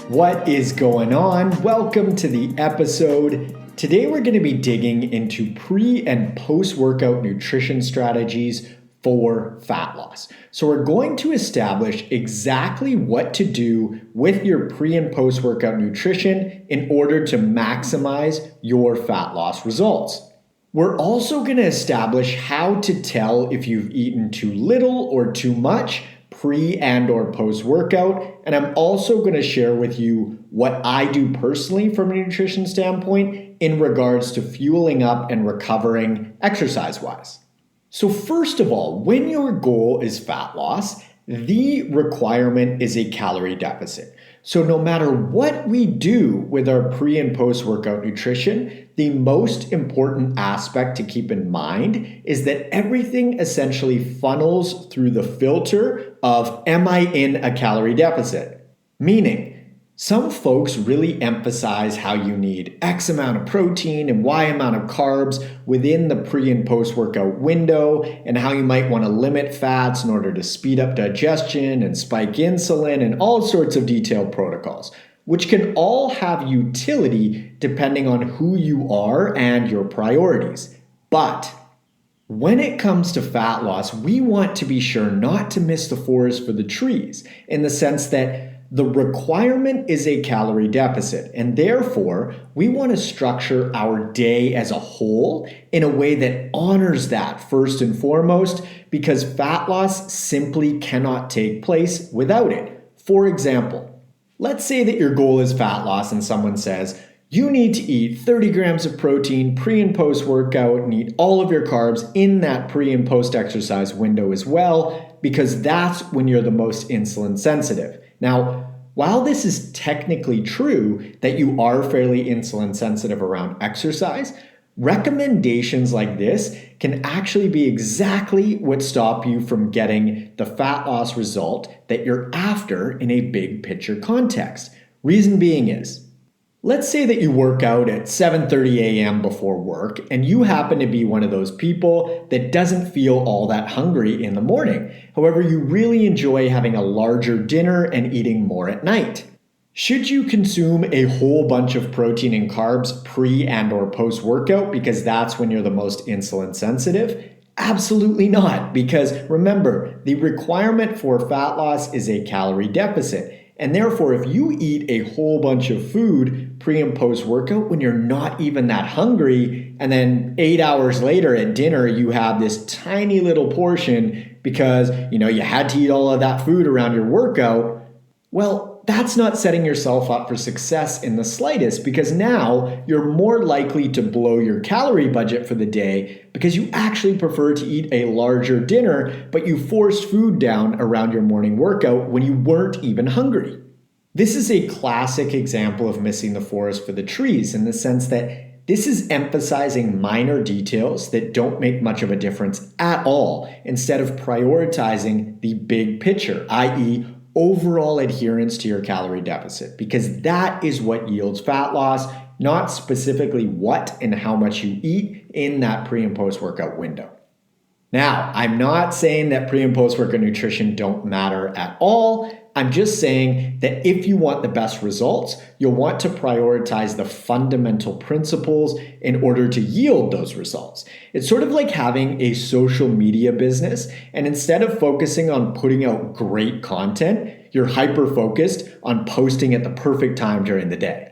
What is going on? Welcome to the episode. Today we're going to be digging into pre and post-workout nutrition strategies for fat loss. So we're going to establish exactly what to do with your pre and post-workout nutrition in order to maximize your fat loss results. We're also going to establish how to tell if you've eaten too little or too much pre and or post-workout, and I'm also going to share with you what I do personally from a nutrition standpoint in regards to fueling up and recovering exercise-wise. So first of all, when your goal is fat loss, the requirement is a calorie deficit. So no matter what we do with our pre and post-workout nutrition, the most important aspect to keep in mind is that everything essentially funnels through the filter of, am I in a calorie deficit? Meaning, some folks really emphasize how you need X amount of protein and Y amount of carbs within the pre and post-workout window, and how you might want to limit fats in order to speed up digestion and spike insulin and all sorts of detailed protocols, which can all have utility depending on who you are and your priorities. But when it comes to fat loss, we want to be sure not to miss the forest for the trees, in the sense that the requirement is a calorie deficit, and therefore we want to structure our day as a whole in a way that honors that first and foremost, because fat loss simply cannot take place without it. For example, let's say that your goal is fat loss and someone says, you need to eat 30 grams of protein pre and post workout and eat all of your carbs in that pre and post exercise window as well, because that's when you're the most insulin sensitive. Now, while this is technically true that you are fairly insulin sensitive around exercise, recommendations like this can actually be exactly what stop you from getting the fat loss result that you're after in a big picture context. Reason being is, let's say that you work out at 7:30 a.m. before work, and you happen to be one of those people that doesn't feel all that hungry in the morning. However, you really enjoy having a larger dinner and eating more at night. Should you consume a whole bunch of protein and carbs pre and or post-workout because that's when you're the most insulin sensitive? Absolutely not, because remember, the requirement for fat loss is a calorie deficit. And therefore, if you eat a whole bunch of food pre and post workout when you're not even that hungry, and then 8 hours later at dinner, you have this tiny little portion because, you had to eat all of that food around your workout, well, that's not setting yourself up for success in the slightest, because now you're more likely to blow your calorie budget for the day because you actually prefer to eat a larger dinner, but you forced food down around your morning workout when you weren't even hungry. This is a classic example of missing the forest for the trees, in the sense that this is emphasizing minor details that don't make much of a difference at all, instead of prioritizing the big picture, i.e., overall adherence to your calorie deficit, because that is what yields fat loss, not specifically what and how much you eat in that pre and post workout window. Now, I'm not saying that pre and post workout nutrition don't matter at all. I'm just saying that if you want the best results, you'll want to prioritize the fundamental principles in order to yield those results. It's sort of like having a social media business, and instead of focusing on putting out great content, you're hyper-focused on posting at the perfect time during the day.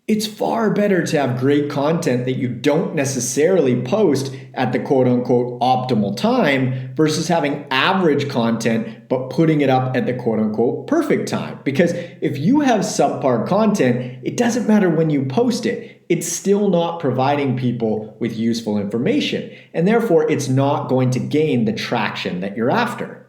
It's far better to have great content that you don't necessarily post at the quote-unquote optimal time versus having average content but putting it up at the quote-unquote perfect time. Because if you have subpar content, it doesn't matter when you post it. It's still not providing people with useful information, and therefore it's not going to gain the traction that you're after.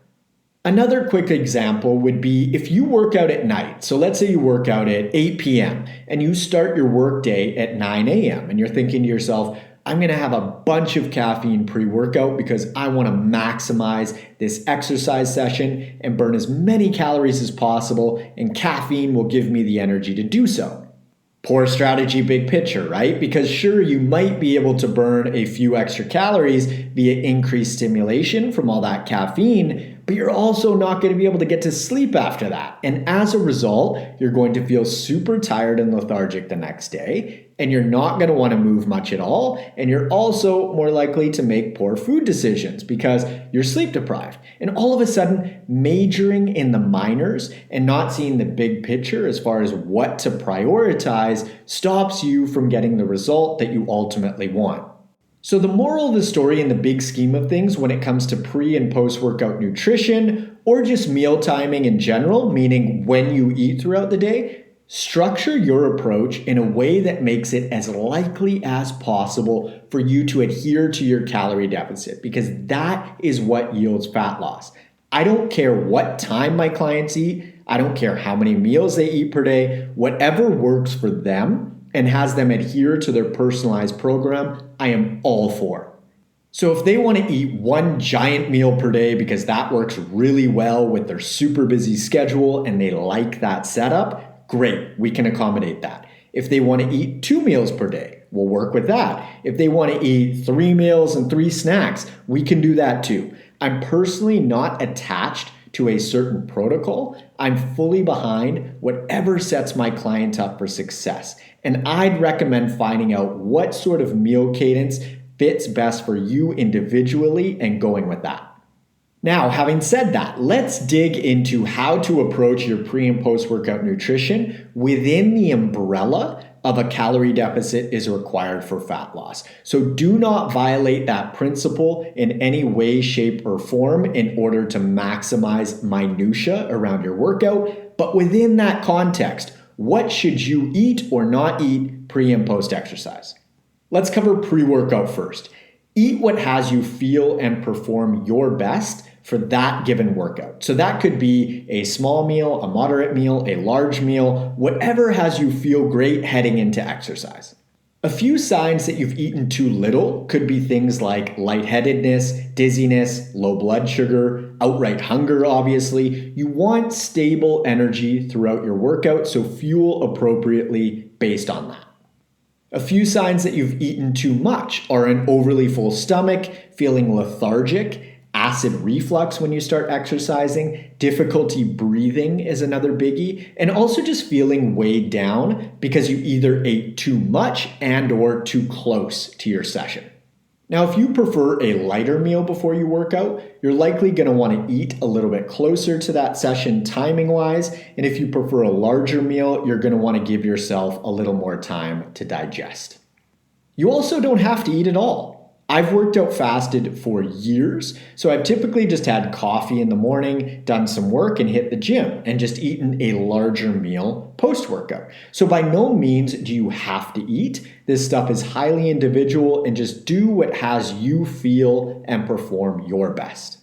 Another quick example would be if you work out at night. So let's say you work out at 8 p.m. and you start your work day at 9 a.m. and you're thinking to yourself, I'm going to have a bunch of caffeine pre-workout because I want to maximize this exercise session and burn as many calories as possible, and caffeine will give me the energy to do so. Poor strategy, big picture, right? Because sure, you might be able to burn a few extra calories via increased stimulation from all that caffeine, but you're also not going to be able to get to sleep after that. And as a result, you're going to feel super tired and lethargic the next day, and you're not going to want to move much at all. And you're also more likely to make poor food decisions because you're sleep deprived. And all of a sudden, majoring in the minors and not seeing the big picture as far as what to prioritize stops you from getting the result that you ultimately want. So the moral of the story in the big scheme of things when it comes to pre- and post-workout nutrition, or just meal timing in general, meaning when you eat throughout the day, structure your approach in a way that makes it as likely as possible for you to adhere to your calorie deficit, because that is what yields fat loss. I don't care what time my clients eat. I don't care how many meals they eat per day. Whatever works for them and has them adhere to their personalized program, I am all for. So if they want to eat one giant meal per day because that works really well with their super busy schedule and they like that setup, great, we can accommodate that. If they want to eat 2 meals per day, we'll work with that. If they want to eat 3 meals and 3 snacks, we can do that too. I'm personally not attached to a certain protocol. I'm fully behind whatever sets my client up for success. And I'd recommend finding out what sort of meal cadence fits best for you individually and going with that. Now, having said that, let's dig into how to approach your pre- and post-workout nutrition within the umbrella of a calorie deficit is required for fat loss. So do not violate that principle in any way, shape, or form in order to maximize minutia around your workout. But within that context, what should you eat or not eat pre- and post-exercise? Let's cover pre-workout first. Eat what has you feel and perform your best for that given workout. So that could be a small meal, a moderate meal, a large meal, whatever has you feel great heading into exercise. A few signs that you've eaten too little could be things like lightheadedness, dizziness, low blood sugar, outright hunger, obviously. You want stable energy throughout your workout, so fuel appropriately based on that. A few signs that you've eaten too much are an overly full stomach, feeling lethargic, acid reflux when you start exercising, difficulty breathing is another biggie, and also just feeling weighed down because you either ate too much and or too close to your session. Now, if you prefer a lighter meal before you work out, you're likely going to want to eat a little bit closer to that session timing-wise, and if you prefer a larger meal, you're going to want to give yourself a little more time to digest. You also don't have to eat at all. I've worked out fasted for years, so I've typically just had coffee in the morning, done some work, and hit the gym, and just eaten a larger meal post-workout. So by no means do you have to eat. This stuff is highly individual, and just do what has you feel and perform your best.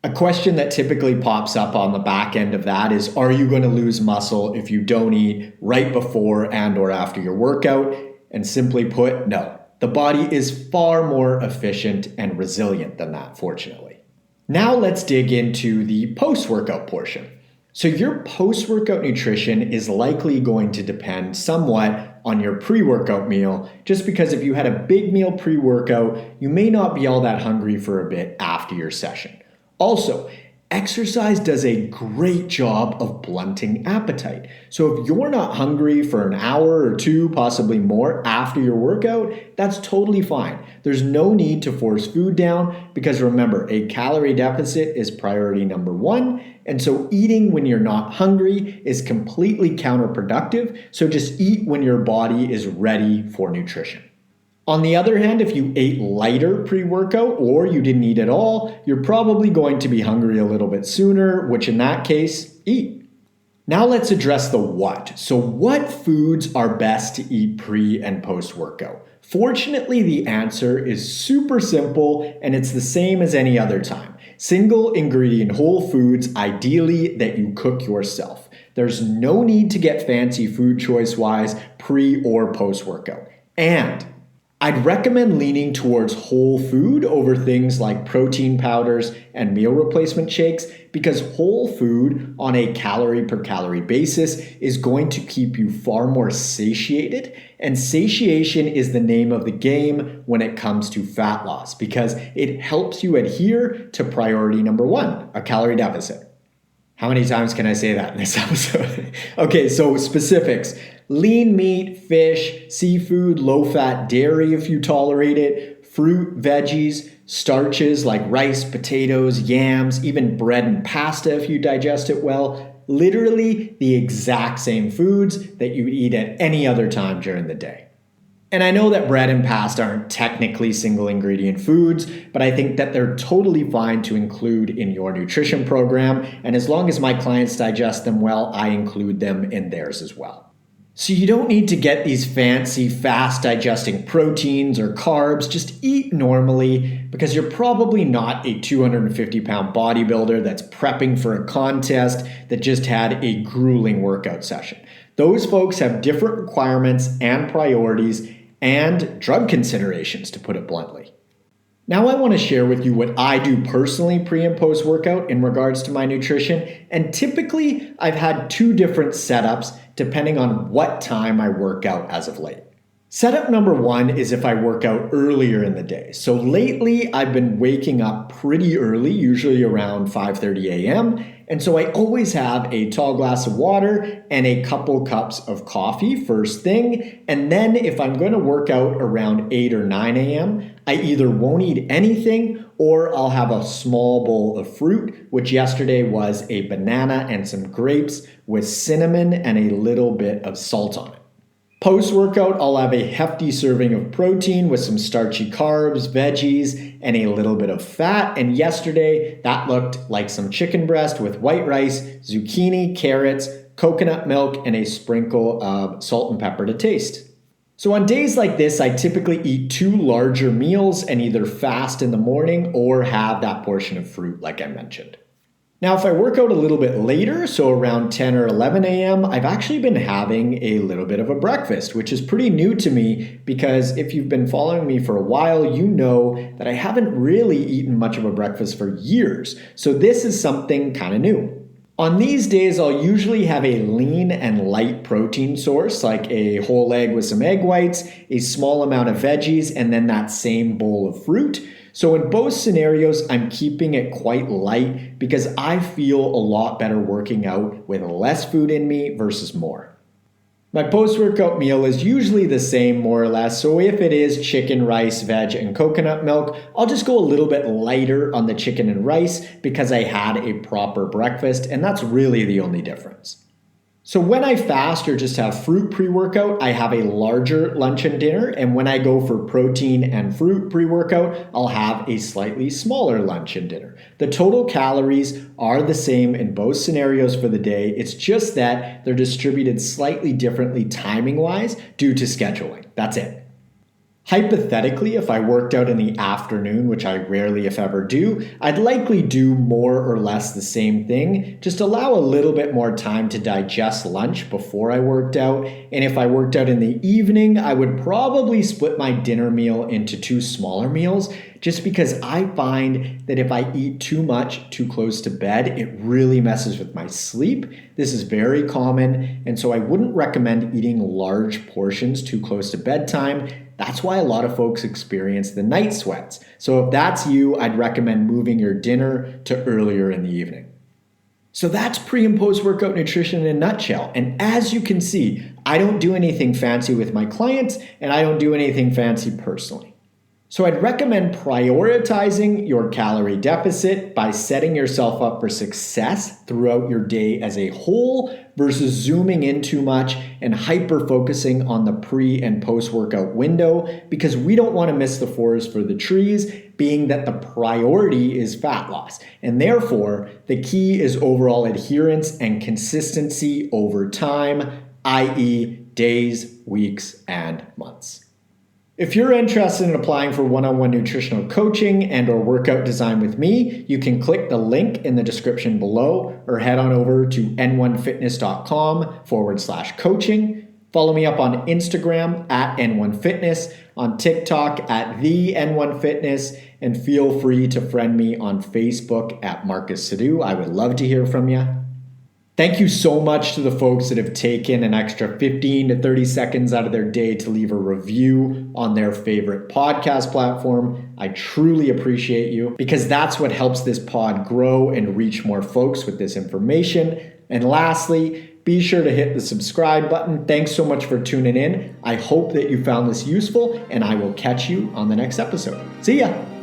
A question that typically pops up on the back end of that is, are you going to lose muscle if you don't eat right before and or after your workout? And simply put, no. The body is far more efficient and resilient than that, fortunately. Now let's dig into the post-workout portion. So your post-workout nutrition is likely going to depend somewhat on your pre-workout meal, just because if you had a big meal pre-workout, you may not be all that hungry for a bit after your session. Also, exercise does a great job of blunting appetite. So if you're not hungry for an hour or 2, possibly more after your workout, that's totally fine. There's no need to force food down because remember, a calorie deficit is priority number 1. And so eating when you're not hungry is completely counterproductive. So just eat when your body is ready for nutrition. On the other hand, if you ate lighter pre-workout or you didn't eat at all, you're probably going to be hungry a little bit sooner, which in that case, eat. Now let's address the what. So what foods are best to eat pre and post-workout? Fortunately, the answer is super simple and it's the same as any other time. Single ingredient whole foods, ideally that you cook yourself. There's no need to get fancy food choice-wise pre or post-workout. And I'd recommend leaning towards whole food over things like protein powders and meal replacement shakes because whole food on a calorie per calorie basis is going to keep you far more satiated. And satiation is the name of the game when it comes to fat loss because it helps you adhere to priority number one, a calorie deficit. How many times can I say that in this episode? Okay, so specifics. Lean meat, fish, seafood, low-fat dairy if you tolerate it, fruit, veggies, starches like rice, potatoes, yams, even bread and pasta if you digest it well. Literally the exact same foods that you would eat at any other time during the day. And I know that bread and pasta aren't technically single ingredient foods, but I think that they're totally fine to include in your nutrition program. And as long as my clients digest them well, I include them in theirs as well. So you don't need to get these fancy, fast digesting proteins or carbs. Just eat normally because you're probably not a 250-pound bodybuilder that's prepping for a contest that just had a grueling workout session. Those folks have different requirements and priorities and drug considerations, to put it bluntly. Now I want to share with you what I do personally pre and post workout in regards to my nutrition, and typically I've had two different setups depending on what time I work out as of late. Setup number one is if I work out earlier in the day. So lately I've been waking up pretty early, usually around 5:30 a.m., and so I always have a tall glass of water and a couple cups of coffee first thing. And then if I'm going to work out around 8 or 9 a.m., I either won't eat anything or I'll have a small bowl of fruit, which yesterday was a banana and some grapes with cinnamon and a little bit of salt on it. Post-workout, I'll have a hefty serving of protein with some starchy carbs, veggies, and a little bit of fat. And yesterday, that looked like some chicken breast with white rice, zucchini, carrots, coconut milk, and a sprinkle of salt and pepper to taste. So on days like this, I typically eat two larger meals and either fast in the morning or have that portion of fruit like I mentioned. Now, if I work out a little bit later, so around 10 or 11 a.m., I've actually been having a little bit of a breakfast, which is pretty new to me because if you've been following me for a while, you know that I haven't really eaten much of a breakfast for years. So this is something kind of new. On these days, I'll usually have a lean and light protein source, like a whole egg with some egg whites, a small amount of veggies, and then that same bowl of fruit. So in both scenarios, I'm keeping it quite light because I feel a lot better working out with less food in me versus more. My post-workout meal is usually the same more or less, so if it is chicken, rice, veg, and coconut milk, I'll just go a little bit lighter on the chicken and rice because I had a proper breakfast, and that's really the only difference. So when I fast or just have fruit pre-workout, I have a larger lunch and dinner. And when I go for protein and fruit pre-workout, I'll have a slightly smaller lunch and dinner. The total calories are the same in both scenarios for the day. It's just that they're distributed slightly differently timing-wise due to scheduling. That's it. Hypothetically, if I worked out in the afternoon, which I rarely if ever do, I'd likely do more or less the same thing, just allow a little bit more time to digest lunch before I worked out. And if I worked out in the evening, I would probably split my dinner meal into two smaller meals, just because I find that if I eat too much too close to bed, it really messes with my sleep. This is very common, and so I wouldn't recommend eating large portions too close to bedtime. That's why a lot of folks experience the night sweats. So if that's you, I'd recommend moving your dinner to earlier in the evening. So that's pre and post workout nutrition in a nutshell. And as you can see, I don't do anything fancy with my clients and I don't do anything fancy personally. So I'd recommend prioritizing your calorie deficit by setting yourself up for success throughout your day as a whole versus zooming in too much and hyper-focusing on the pre- and post-workout window, because we don't want to miss the forest for the trees, being that the priority is fat loss. And therefore, the key is overall adherence and consistency over time, i.e. days, weeks, and months. If you're interested in applying for one-on-one nutritional coaching and or workout design with me, you can click the link in the description below or head on over to n1fitness.com/coaching. Follow me up on Instagram at N1Fitness, on TikTok at the N1Fitness, and feel free to friend me on Facebook at Marcus Sadu. I would love to hear from you. Thank you so much to the folks that have taken an extra 15 to 30 seconds out of their day to leave a review on their favorite podcast platform. I truly appreciate you because that's what helps this pod grow and reach more folks with this information. And lastly, be sure to hit the subscribe button. Thanks so much for tuning in. I hope that you found this useful, and I will catch you on the next episode. See ya.